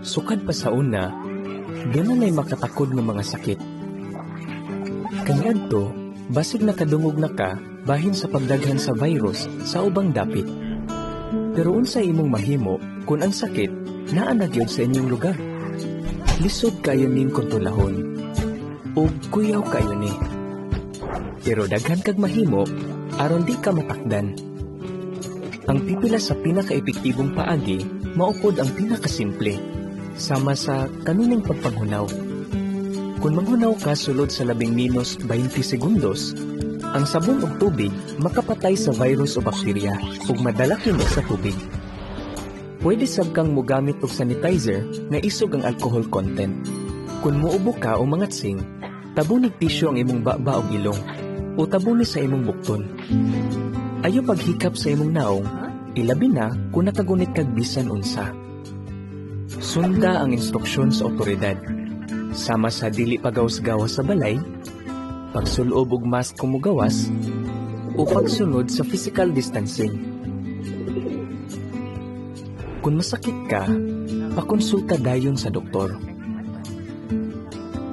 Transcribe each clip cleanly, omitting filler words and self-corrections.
Sukad pa sa una, ganun ay makatakod ng mga sakit. Kanyadto, basig nakadungog na ka bahin sa pagdaghan sa virus sa ubang dapit. Pero unsa imong mahimo kung ang sakit naa na gyud sa inyong lugar? Lisod kayo ning kontrolahon o kuyaw kayo ni. Pero daghan kag mahimo aron di ka matakdan. Ang pipila sa pinaka-epektibong paagi maupod ang pinakasimple sama sa kanuning pagpanghunaw. Kung manghunaw ka sulod sa 20 segundos, ang sabon ug tubig makapatay sa virus o bakterya ug madala kini sa tubig. Pwede sab kang mogamit og sanitizer nga isog ang alcohol content. Kung muubo ka o mangatsing, tabunig tisyo ang imong baba ug ilong o tabuni sa imong bukton. Ayo paghikap sa imong naong, ilabi na kung nakagunit kag bisan unsa. Sunda ang instruksyon sa otoridad. Sama sa dili pagawas-gawas sa balay, pagsulob og mask kung mugawas, o pagsunod sa physical distancing. Kung masakit ka, pakonsulta dayon sa doktor.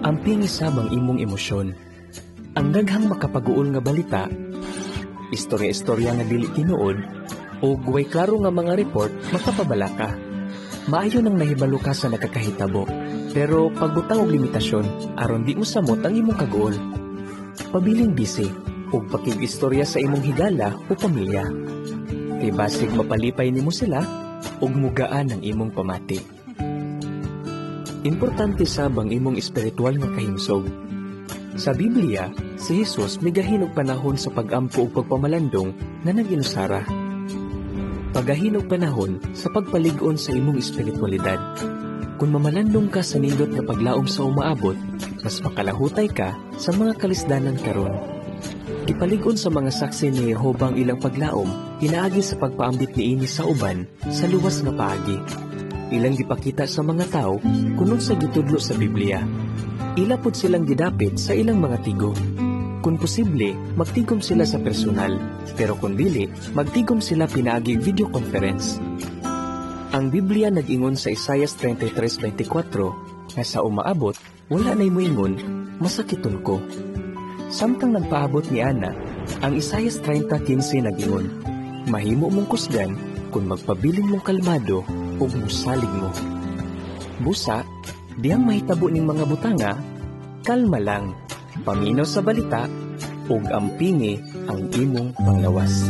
Amping isabang imong emosyon. Ang daghang makapaguol nga balita, istorya-istorya nga dili tinuod, o guway klaro nga mga report makapabala ka. Maayo nang nahibalo ka sa nakakahitabo, pero pagbutang og limitasyon aron di mo samot ang imong kagool. Pabiling busy ug pakig-istorya sa imong higala o pamilya. Kay basig mapalipay nimo sila ug mugaan ang imong pamati. Importante sabang imong espiritual nga kahimsog. Sa Biblia, si Jesus migahin og panahon sa pag-ampo ug pagpamalandong nga nag-inusara. Pagahin og panahon sa pagpalig-on sa imong espiritualidad. Kung mamalandong ka sa nindot nga paglaom sa umaabot, mas makalahutay ka sa mga kalisdanan karon. Ipalig-on sa mga saksi ni Jehova ang ilang paglaom, inaagi sa pagpaambit niini sa uban sa luwas nga paagi. Ilang gipakita sa mga tao kuno sa gitudlo sa Biblia. Ilapod silang gidapit sa ilang mga tigom. Kung posible, magtigom sila sa personal, pero kung dili, magtigom sila pinaaging video conference. Ang Biblia nag-ingon sa Isaiah 33:24 nga sa umaabot, wala na'y moingon, masakiton ko. Samtang nagpaabot ni Ana, ang Isaiah 30:15 nag-ingon, mahimo mong kusgan kung magpabiling mong kalmado o musalig mo. Busa, diyang mahitabo ning mga butanga, kalma lang, paminaw sa balita, ug ampingi ang imong panglawas.